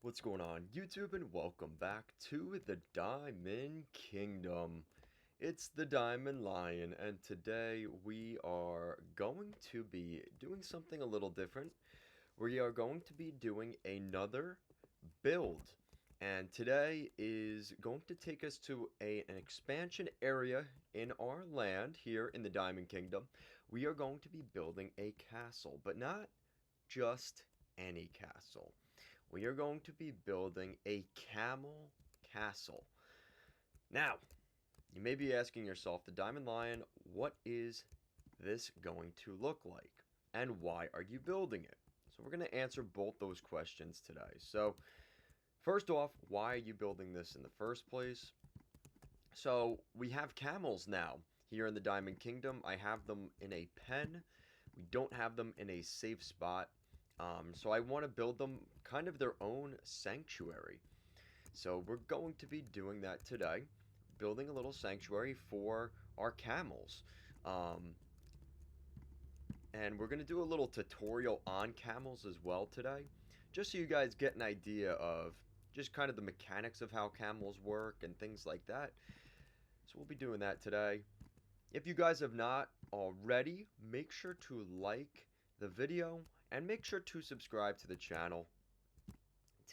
What's going on, YouTube, and welcome back to the Diamond Kingdom. It's the Diamond Lion, and today we are going to be doing something a little different. We are going to be doing another build, and today is going to take us to an expansion area in our land here in the Diamond Kingdom. We are going to be building a castle, but not just any castle. We are going to be building a camel castle. Now, you may be asking yourself, the Diamond Lion, what is this going to look like? And why are you building it? So we're going to answer both those questions today. So first off, why are you building this in the first place? So we have camels now here in the Diamond Kingdom. I have them in a pen. We don't have them in a safe spot. So I want to build them kind of their own sanctuary. So we're going to be doing that today, building a little sanctuary for our camels. And we're going to do a little tutorial on camels as well today, just so you guys get an idea of just kind of the mechanics of how camels work and things like that. So we'll be doing that today. If you guys have not already, make sure to like the video and make sure to subscribe to the channel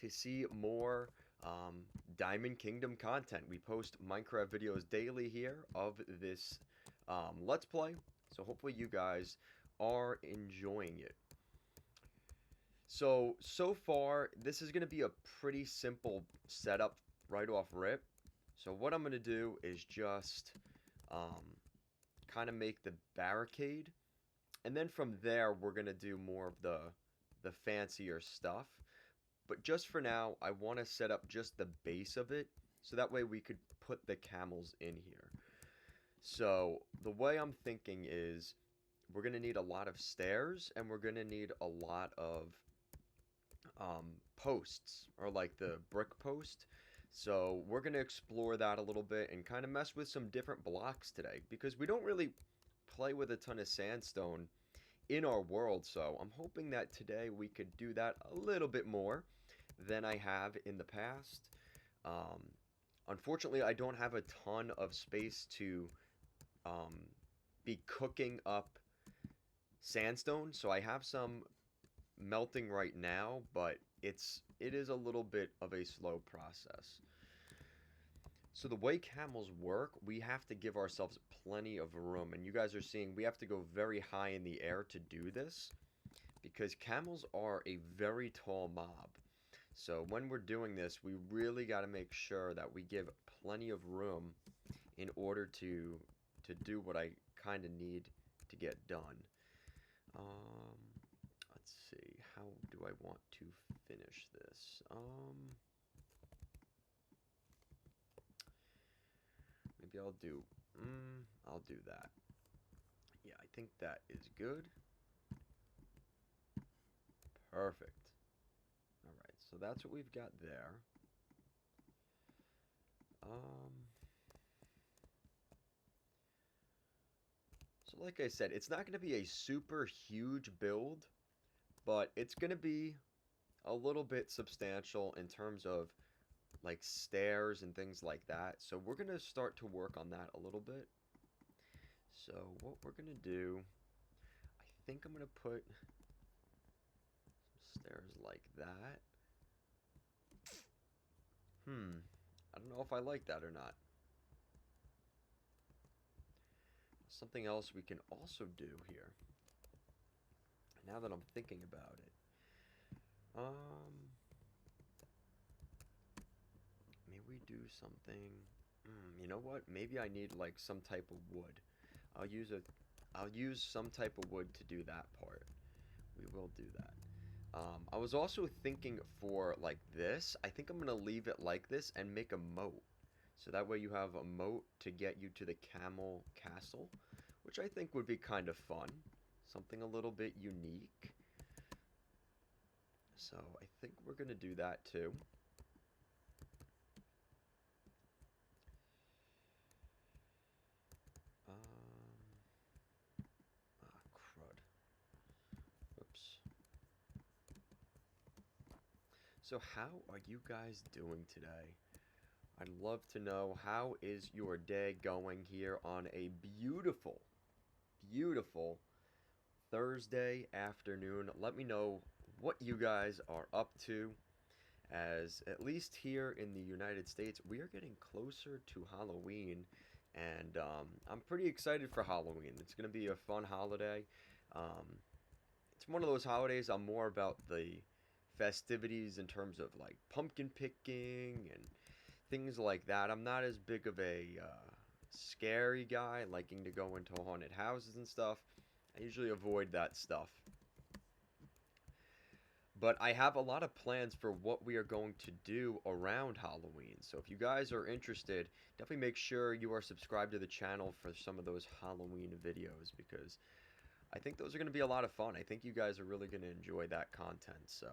to see more Diamond Kingdom content. We post Minecraft videos daily here of this Let's Play, so hopefully you guys are enjoying it. So far, this is going to be a pretty simple setup right off rip. So what I'm going to do is just kind of make the barricade. And then from there, we're going to do more of the fancier stuff. But just for now, I want to set up just the base of it. So that way we could put the camels in here. So the way I'm thinking is we're going to need a lot of stairs. And we're going to need a lot of posts. Or like the brick post. So we're going to explore that a little bit and kind of mess with some different blocks today. Because we don't really play with a ton of sandstone in our world, so I'm hoping that today we could do that a little bit more than I have in the past. Unfortunately, I don't have a ton of space to be cooking up sandstone, so I have some melting right now, but it is a little bit of a slow process. So the way camels work, we have to give ourselves plenty of room. And you guys are seeing we have to go very high in the air to do this. Because camels are a very tall mob. So when we're doing this, we really got to make sure that we give plenty of room in order to do what I kind of need to get done. Let's see. How do I want to finish this? Maybe I'll do that. Yeah, I think that is good. Perfect. Alright, so that's what we've got there. So like I said, it's not going to be a super huge build, but it's going to be a little bit substantial in terms of like stairs and things like that. So we're going to start to work on that a little bit. So what we're going to do, I think I'm going to put some stairs like that. I don't know if I like that or not. Something else we can also do here, now that I'm thinking about it. Maybe we do something. You know what? Maybe I need like some type of wood. I'll use some type of wood to do that part. We will do that. I was also thinking for like this. I think I'm gonna leave it like this and make a moat. So that way you have a moat to get you to the camel castle, which I think would be kind of fun. Something a little bit unique. So I think we're gonna do that too. Crud. Oops. So how are you guys doing today? I'd love to know, how is your day going here on a beautiful, beautiful Thursday afternoon? Let me know what you guys are up to, as at least here in the United States, we are getting closer to Halloween, and I'm pretty excited for Halloween. It's going to be a fun holiday. Um, it's one of those holidays I'm more about the festivities in terms of like pumpkin picking and things like that. I'm not as big of a scary guy, liking to go into haunted houses and stuff. I usually avoid that stuff. But I have a lot of plans for what we are going to do around Halloween. So if you guys are interested, definitely make sure you are subscribed to the channel for some of those Halloween videos, because I think those are going to be a lot of fun. I think you guys are really going to enjoy that content. So,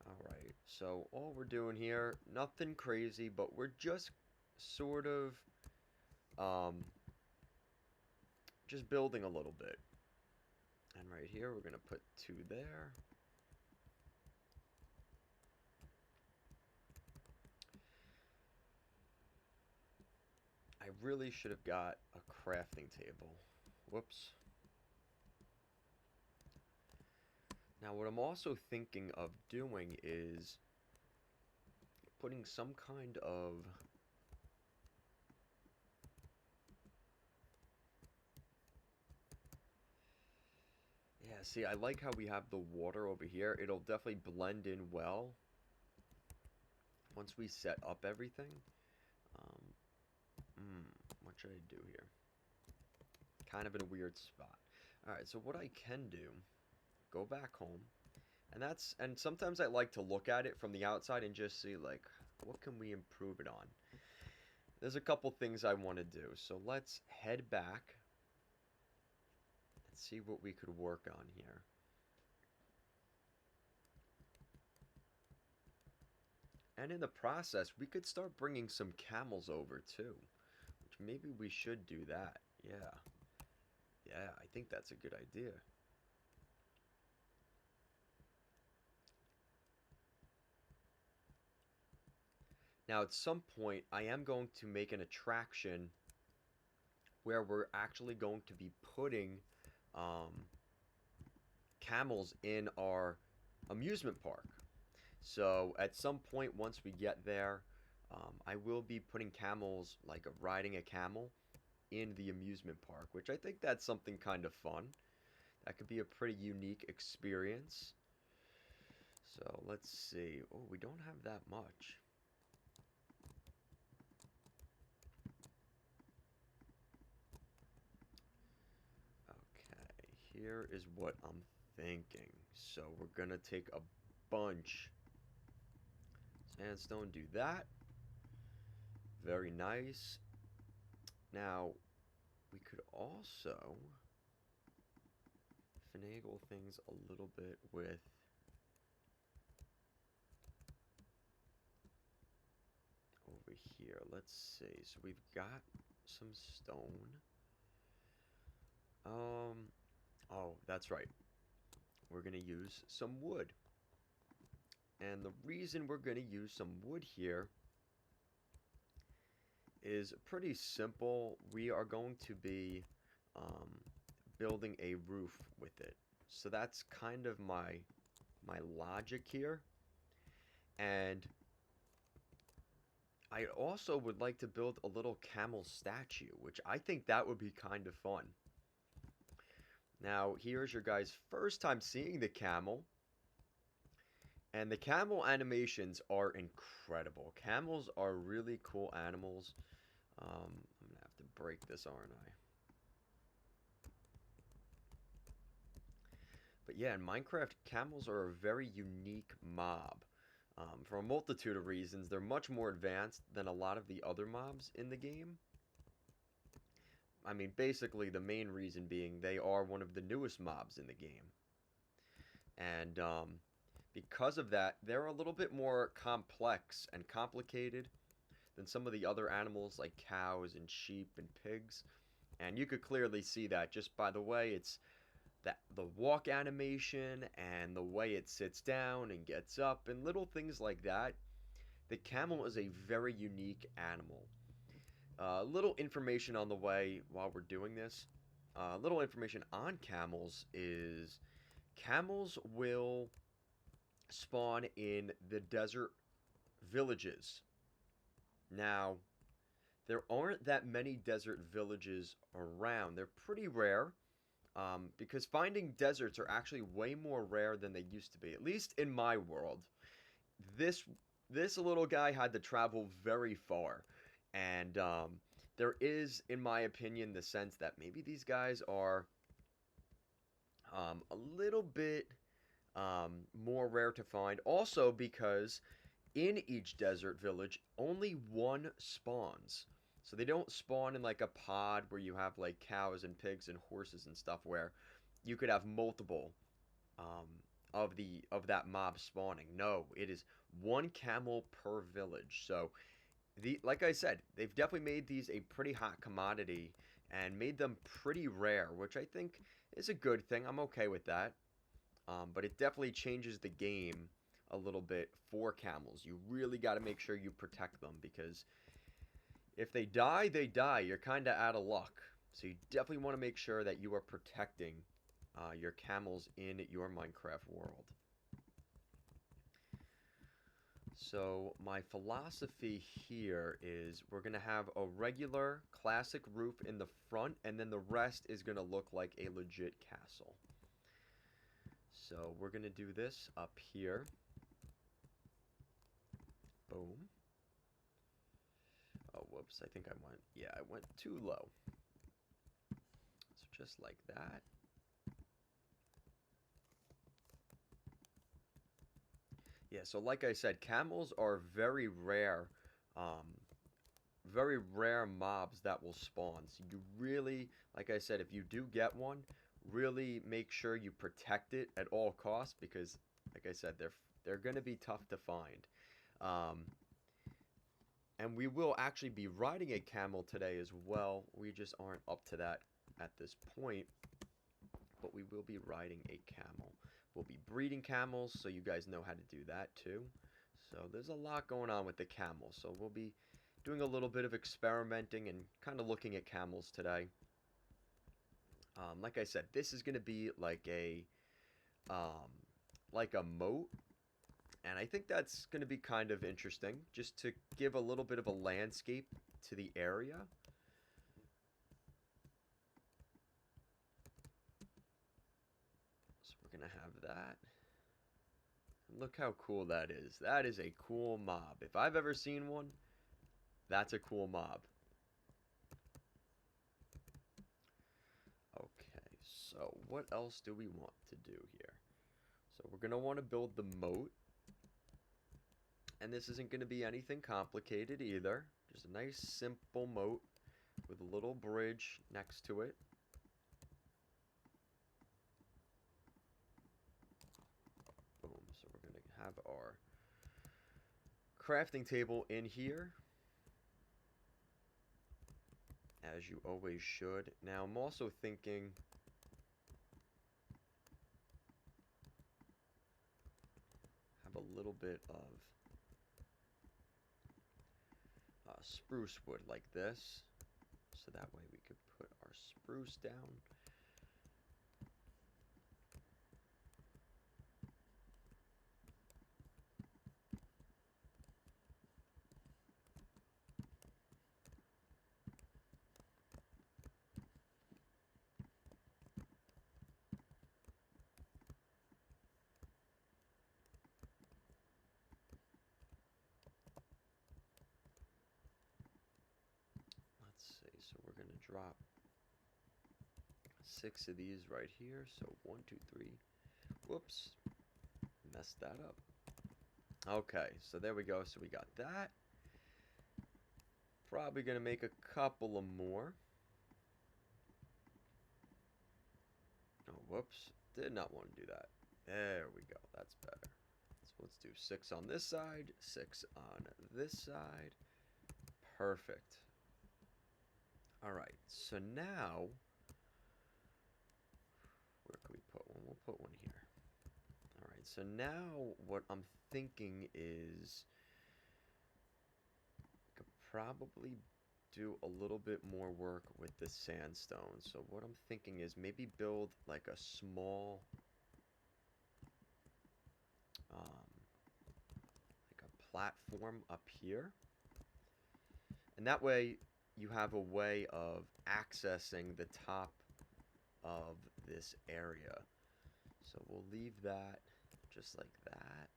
alright. So all we're doing here, nothing crazy, but we're just sort of um, just building a little bit. And right here, we're going to put 2 there. I really should have got a crafting table. Whoops. Now, what I'm also thinking of doing is putting some kind of... Yeah, see, I like how we have the water over here. It'll definitely blend in well once we set up everything. What should I do here? Kind of in a weird spot. Alright, so what I can do, go back home, and sometimes I like to look at it from the outside and just see, like, what can we improve it on? There's a couple things I want to do, so let's head back and see what we could work on here. And in the process, we could start bringing some camels over too, which maybe we should do that. Yeah. Yeah, I think that's a good idea. Now, at some point, I am going to make an attraction where we're actually going to be putting um, camels in our amusement park. So at some point, once we get there, I will be putting camels, like riding a camel, in the amusement park, which I think that's something kind of fun. That could be a pretty unique experience. So let's see. Oh, we don't have that much. Okay, here is what I'm thinking. So we're gonna take a bunch. Sandstone, do that. Very nice. Now, we could also finagle things a little bit with over here. Let's see. So we've got some stone. Oh, that's right. We're gonna use some wood. And the reason we're gonna use some wood here is pretty simple. We are going to be um, building a roof with it. So that's kind of my logic here. And I also would like to build a little camel statue, which I think that would be kind of fun. Now, here's your guys' first time seeing the camel. And the camel animations are incredible. Camels are really cool animals. I'm going to have to break this, aren't I? But yeah, in Minecraft, camels are a very unique mob. For a multitude of reasons, they're much more advanced than a lot of the other mobs in the game. I mean, basically, the main reason being they are one of the newest mobs in the game. And because of that, they're a little bit more complex and complicated than some of the other animals like cows and sheep and pigs. And you could clearly see that just by the way the walk animation and the way it sits down and gets up and little things like that. The camel is a very unique animal. Little information on the way while we're doing this. Little information on camels is camels will spawn in the desert villages. Now, there aren't that many desert villages around. They're pretty rare because finding deserts are actually way more rare than they used to be, at least in my world. This this little guy had to travel very far, and there is, in my opinion, the sense that maybe these guys are a little bit more rare to find. Also, because in each desert village, only one spawns. So they don't spawn in like a pod where you have like cows and pigs and horses and stuff where you could have multiple um, of that mob spawning. No, it is one camel per village. So the like I said, they've definitely made these a pretty hot commodity and made them pretty rare, which I think is a good thing. I'm okay with that. But it definitely changes the game a little bit for camels. You really got to make sure you protect them because if they die, they die. You're kind of out of luck. So you definitely want to make sure that you are protecting your camels in your Minecraft world. So my philosophy here is we're going to have a regular classic roof in the front, and then the rest is going to look like a legit castle. So we're going to do this up here. Boom. Oh, whoops. I think I went too low. So just like that. Yeah, so like I said, camels are very rare mobs that will spawn. So you really, like I said, if you do get one, really make sure you protect it at all costs because, like I said, they're going to be tough to find. Um, and we will actually be riding a camel today as well. We just aren't up to that at this point, but we will be riding a camel. We'll be breeding camels, so you guys know how to do that too. So there's a lot going on with the camel. So we'll be doing a little bit of experimenting and kind of looking at camels today. Like I said, this is going to be um, like a moat, and I think that's going to be kind of interesting, just to give a little bit of a landscape to the area. So we're going to have that. And look how cool that is. That is a cool mob. If I've ever seen one, that's a cool mob. Okay, so what else do we want to do here? So we're going to want to build the moat. And this isn't going to be anything complicated either. Just a nice simple moat with a little bridge next to it. Boom. So we're going to have our crafting table in here, as you always should. Now I'm also thinking have a little bit of spruce wood like this, so that way we could put our spruce down. So we're going to drop 6 of these right here. So 1, 2, 3. Whoops. Messed that up. Okay, so there we go. So we got that. Probably going to make a couple of more. Oh, whoops. Did not want to do that. There we go. That's better. So let's do 6 on this side, 6 on this side. Perfect. Alright, so now Where could we put one? We'll put one here. All right, so now what I'm thinking is I could probably do a little bit more work with the sandstone. So what I'm thinking is maybe build like a small, like a platform up here. And that way you have a way of accessing the top of this area. So we'll leave that just like that.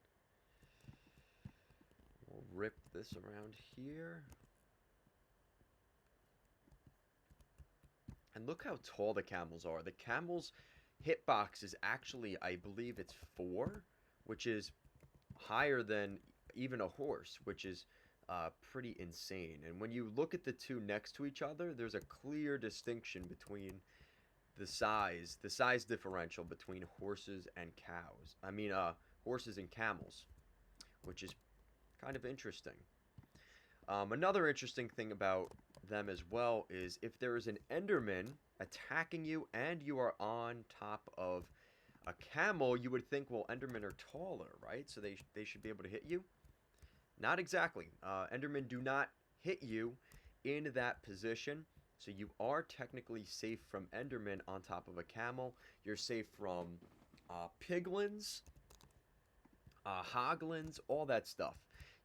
We'll rip this around here. And look how tall the camels are. The camels' hitbox is actually, I believe it's 4, which is higher than even a horse, which is pretty insane. And when you look at the two next to each other, there's a clear distinction between the size differential between horses and cows. I mean, horses and camels, which is kind of interesting. Another interesting thing about them as well is if there is an Enderman attacking you and you are on top of a camel, you would think, well, Endermen are taller, right? So they should be able to hit you. Not exactly. Endermen do not hit you in that position. So you are technically safe from Endermen on top of a camel. You're safe from piglins, hoglins, all that stuff.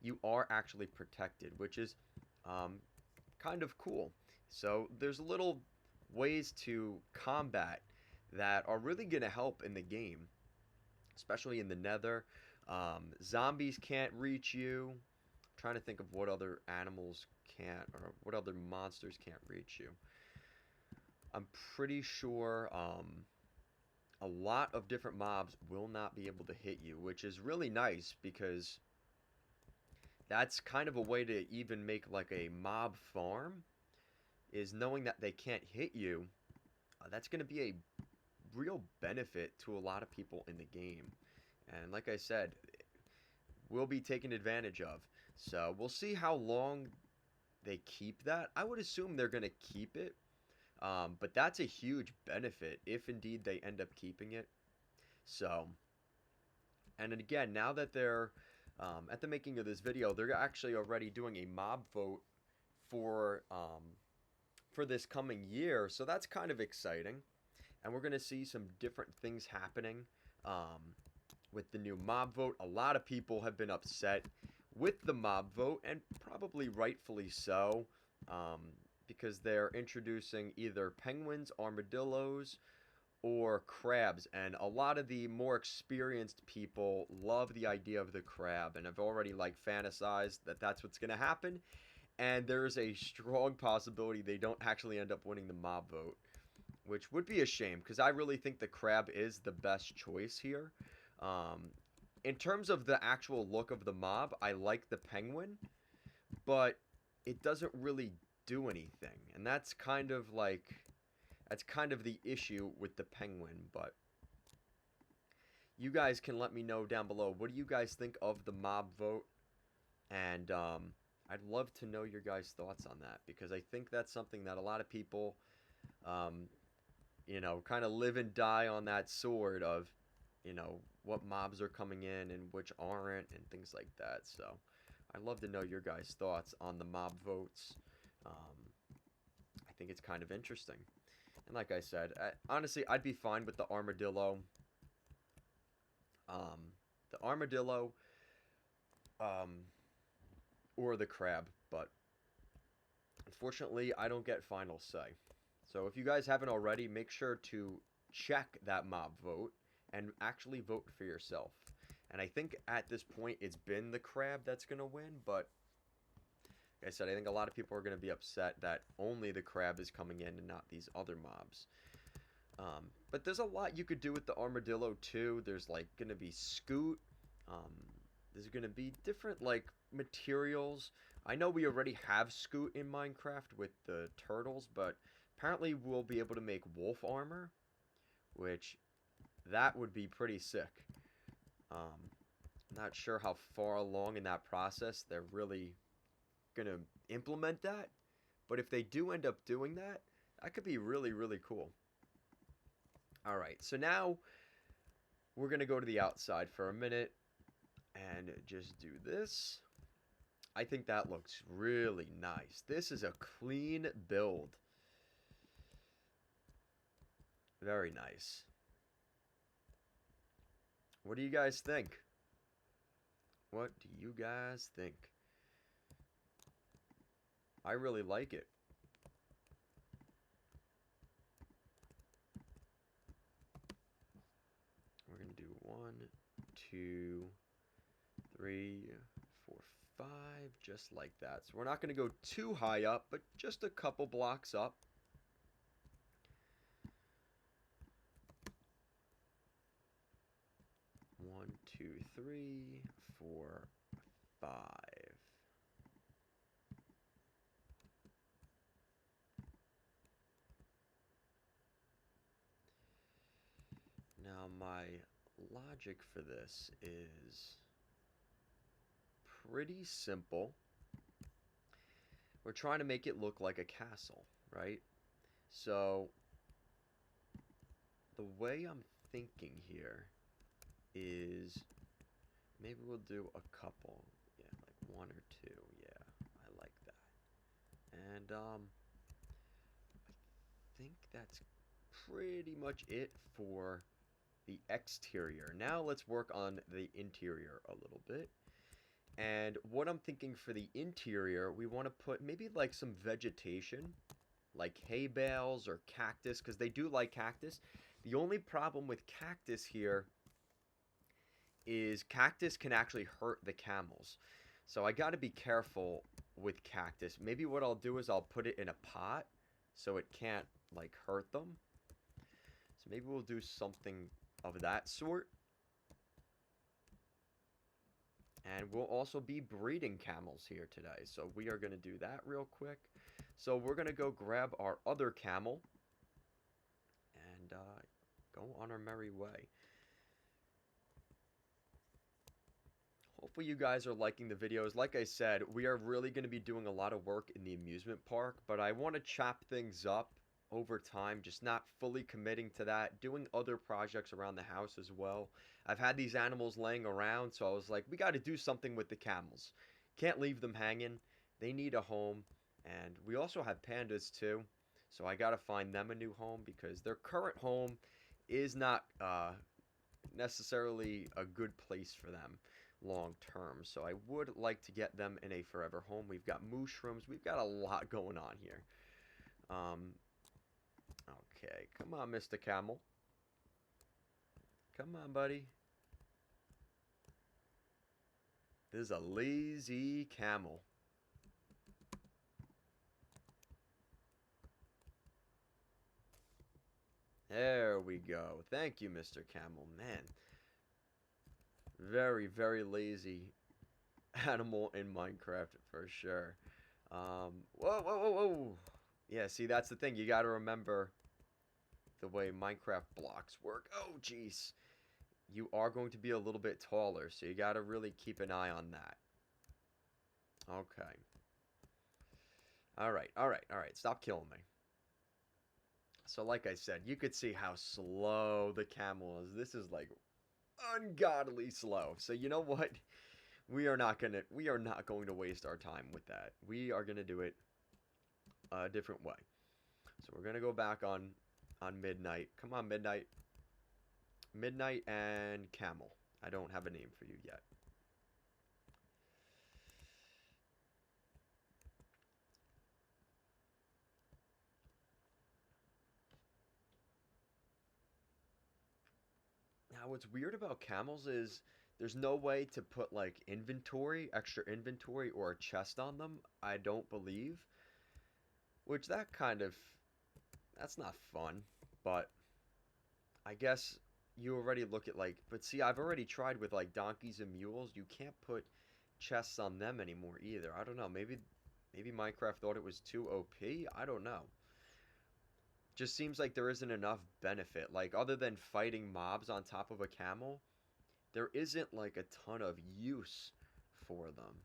You are actually protected, which is kind of cool. So there's little ways to combat that are really going to help in the game, especially in the nether. Zombies can't reach you. I'm trying to think of what other animals can't, or what other monsters can't reach you. I'm pretty sure a lot of different mobs will not be able to hit you, which is really nice because that's kind of a way to even make like a mob farm, is knowing that they can't hit you. That's going to be a real benefit to a lot of people in the game. And like I said, will be taken advantage of. So we'll see how long they keep that. I would assume they're going to keep it. But that's a huge benefit if indeed they end up keeping it. So, and again, now that they're at the making of this video, they're actually already doing a mob vote for this coming year. So that's kind of exciting. And we're going to see some different things happening with the new mob vote. A lot of people have been upset with the mob vote, and probably rightfully so, because they're introducing either penguins, armadillos, or crabs. And a lot of the more experienced people love the idea of the crab, and have already like fantasized that that's what's going to happen. And there's a strong possibility they don't actually end up winning the mob vote, which would be a shame because I really think the crab is the best choice here. In terms of the actual look of the mob, I like the penguin, but it doesn't really do anything. And that's kind of the issue with the penguin. But you guys can let me know down below, what do you guys think of the mob vote? And I'd love to know your guys' thoughts on that, because I think that's something that a lot of people kind of live and die on that sword of, what mobs are coming in and which aren't, and things like that. So I'd love to know your guys' thoughts on the mob votes. I think it's kind of interesting. And like I said, honestly, I'd be fine with the armadillo. The armadillo or the crab, but unfortunately, I don't get final say. So if you guys haven't already, make sure to check that mob vote and actually vote for yourself. And I think at this point, it's been the crab that's going to win. But like I said, I think a lot of people are going to be upset that only the crab is coming in and not these other mobs. But there's a lot you could do with the armadillo too. There's like going to be scoot. There's going to be different like materials. I know we already have scoot in Minecraft with the turtles, but apparently we'll be able to make wolf armor, which that would be pretty sick. Not sure how far along in that process they're really going to implement that. But if they do end up doing that, that could be really, really cool. All right, so now we're going to go to the outside for a minute and just do this. I think that looks really nice. This is a clean build. Very nice. What do you guys think? What do you guys think? I really like it. We're going to do 1, 2, 3, 4, 5, just like that. So we're not going to go too high up, but just a couple blocks up. One, two, 3, 4, 5. Now my logic for this is pretty simple. We're trying to make it look like a castle, right? So the way I'm thinking here is maybe we'll do a couple. Yeah, like 1 or 2. Yeah, I like that. And I think that's pretty much it for the exterior. Now let's work on the interior a little bit. And what I'm thinking for the interior, we want to put maybe like some vegetation, like hay bales or cactus, because they do like cactus. The only problem with cactus here is cactus can actually hurt the camels. So I got to be careful with cactus. Maybe what I'll do is I'll put it in a pot so it can't like hurt them. So maybe we'll do something of that sort. And we'll also be breeding camels here today. So we are going to do that real quick. So we're going to go grab our other camel and go on our merry way. Hopefully you guys are liking the videos. Like I said, we are really going to be doing a lot of work in the amusement park, but I want to chop things up over time, just not fully committing to that, doing other projects around the house as well. I've had these animals laying around, so I was like, we got to do something with the camels. Can't leave them hanging. They need a home, and we also have pandas too, so I got to find them a new home because their current home is not necessarily a good place for them long term. So I would like to get them in a forever home. We've got mushrooms. We've got a lot going on here. Okay, come on, Mr. Camel. Come on, buddy. This is a lazy camel. There we go. Thank you, Mr. Camel. Man, very, very lazy animal in Minecraft for sure. Whoa, whoa, whoa, whoa. Yeah, see, that's the thing. You got to remember the way Minecraft blocks work. Oh, jeez. You are going to be a little bit taller, so you got to really keep an eye on that. Okay. All right, all right, all right. Stop killing me. So like I said, you could see how slow the camel is. This is like ungodly slow. So you know what? We are not going to waste our time with that. We are going to do it a different way. So we're going to go back on Midnight. Come on, Midnight. Midnight and Camel. I don't have a name for you yet. Now, what's weird about camels is there's no way to put like inventory, extra inventory, or a chest on them. I don't believe. Which that's not fun. But I guess you already look at like, but see, I've already tried with like donkeys and mules. You can't put chests on them anymore either. I don't know. Maybe Minecraft thought it was too OP. I don't know. Just seems like there isn't enough benefit. Like other than fighting mobs on top of a camel, there isn't like a ton of use for them.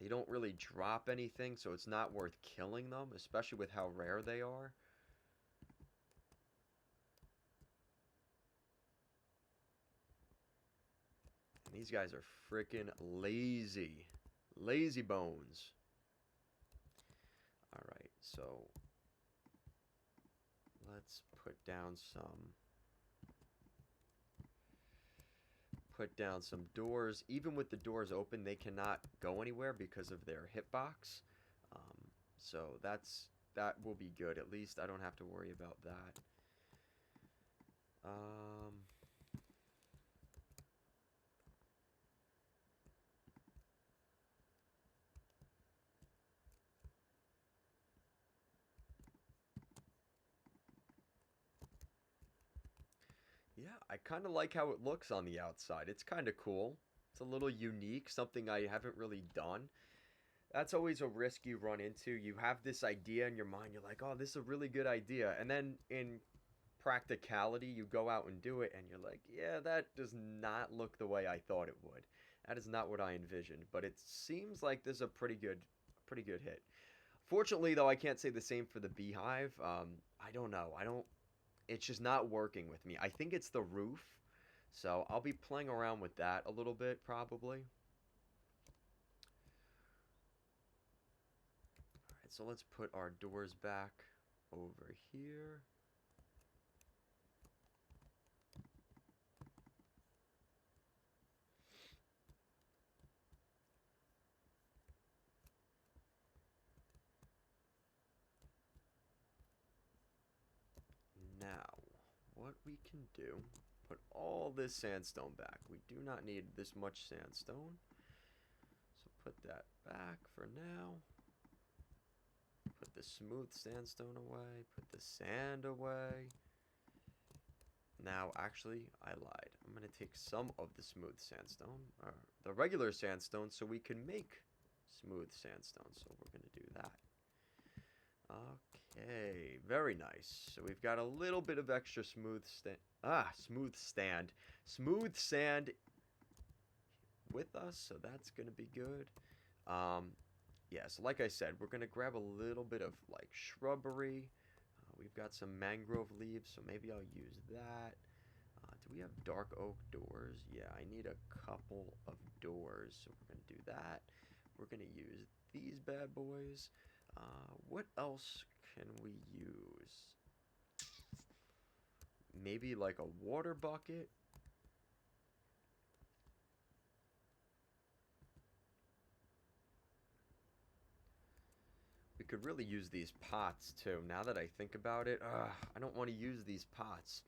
They don't really drop anything, so it's not worth killing them, especially with how rare they are. These guys are freaking lazy. Lazy bones. Alright, so let's put down some doors. Even with the doors open, they cannot go anywhere because of their hitbox. Um, so that will be good. At least I don't have to worry about that. Um, yeah, I kind of like how it looks on the outside. It's kind of cool. It's a little unique, something I haven't really done. That's always a risk you run into. You have this idea in your mind. You're like, oh, this is a really good idea. And then in practicality, you go out and do it, and you're like, yeah, that does not look the way I thought it would. That is not what I envisioned. But it seems like this is a pretty good hit. Fortunately, though, I can't say the same for the beehive. I don't know. I don't. It's just not working with me. I think it's the roof. So I'll be playing around with that a little bit, probably. All right, so let's put our doors back over here. Now, what we can do, put all this sandstone back. We do not need this much sandstone. So put that back for now. Put the smooth sandstone away. Put the sand away. Now, actually, I lied. I'm going to take some of the smooth sandstone, or the regular sandstone, so we can make smooth sandstone. So we're going to do that. Okay, very nice. So we've got a little bit of extra smooth smooth sand with us, so that's gonna be good. Yeah, so like I said, we're gonna grab a little bit of like shrubbery. We've got some mangrove leaves, so maybe I'll use that. Do we have dark oak doors? Yeah, I need a couple of doors, so we're gonna do that. We're gonna use these bad boys. What else can we use? Maybe like a water bucket? We could really use these pots too. Now that I think about it, I don't want to use these pots.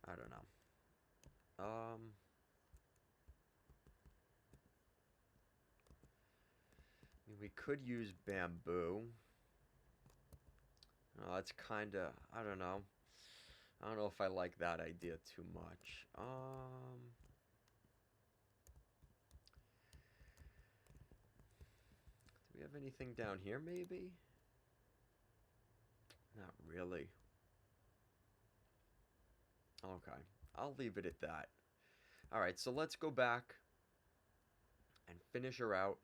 I don't know. I mean, we could use bamboo. Oh, that's kind of, I don't know. I don't know if I like that idea too much. Do we have anything down here maybe? Not really. Okay, I'll leave it at that. Alright, so let's go back and finish her out.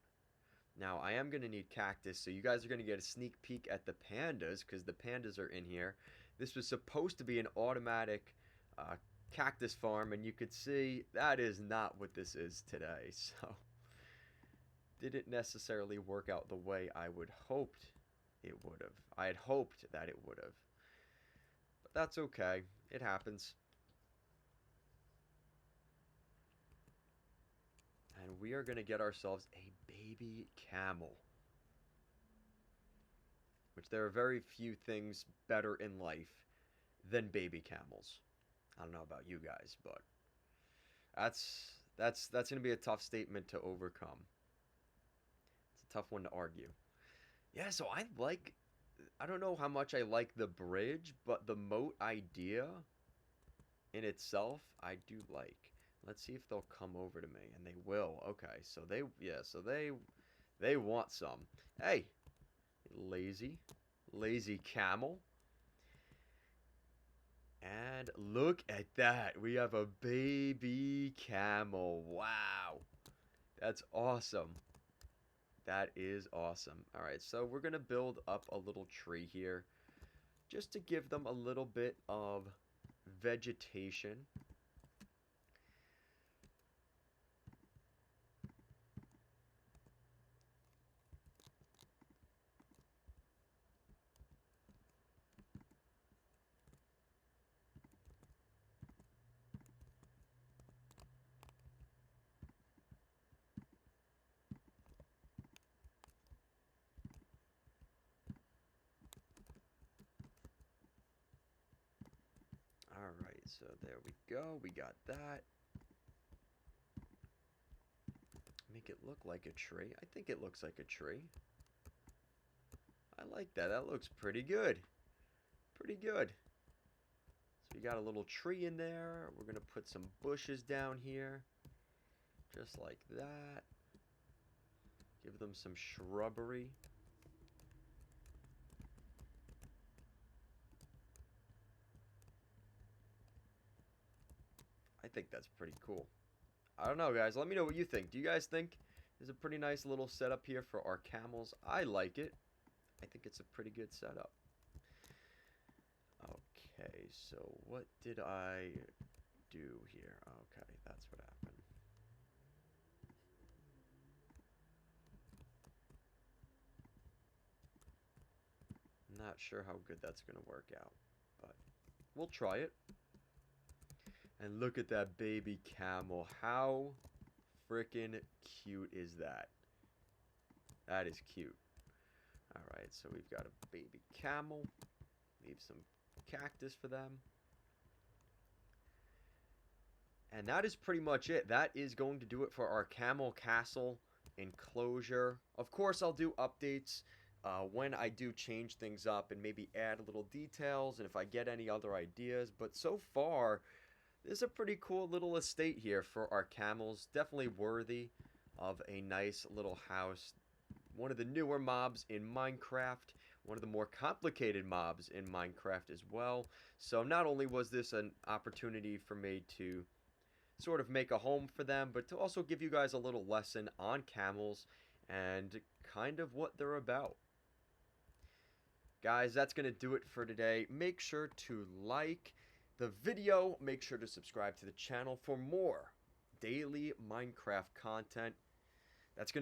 Now, I am going to need cactus, so you guys are going to get a sneak peek at the pandas, because the pandas are in here. This was supposed to be an automatic cactus farm, and you could see that is not what this is today, so didn't necessarily work out the way I would hoped it would have. I had hoped that it would have. But that's okay. It happens. And we are going to get ourselves a baby camel. Which there are very few things better in life than baby camels. I don't know about you guys, but that's going to be a tough statement to overcome. It's a tough one to argue. Yeah, so I don't know how much I like the bridge, but the moat idea in itself, I do like. Let's see if they'll come over to me, and they will. Okay, so they want some. Hey, lazy camel. And look at that. We have a baby camel. Wow. That's awesome. That is awesome. All right, so we're going to build up a little tree here just to give them a little bit of vegetation. so there we go. We got that. Make it look like a tree. I think it looks like a tree. I like that. That looks pretty good. Pretty good. So we got a little tree in there. We're going to put some bushes down here. Just like that. Give them some shrubbery. I think that's pretty cool. I don't know, guys. Let me know what you think. Do you guys think there's a pretty nice little setup here for our camels? I like it. I think it's a pretty good setup. Okay, so what did I do here? Okay, that's what happened. Not sure how good that's going to work out, but we'll try it. And look at that baby camel. How freaking cute is that? That is cute. Alright, so we've got a baby camel. Leave some cactus for them. And that is pretty much it. That is going to do it for our camel castle enclosure. Of course, I'll do updates when I do change things up and maybe add little details and if I get any other ideas. But so far, this is a pretty cool little estate here for our camels. Definitely worthy of a nice little house. One of the newer mobs in Minecraft. One of the more complicated mobs in Minecraft as well. So not only was this an opportunity for me to sort of make a home for them, but to also give you guys a little lesson on camels and kind of what they're about. Guys, that's going to do it for today. Make sure to like the video. Make sure to subscribe to the channel for more daily Minecraft content. That's going to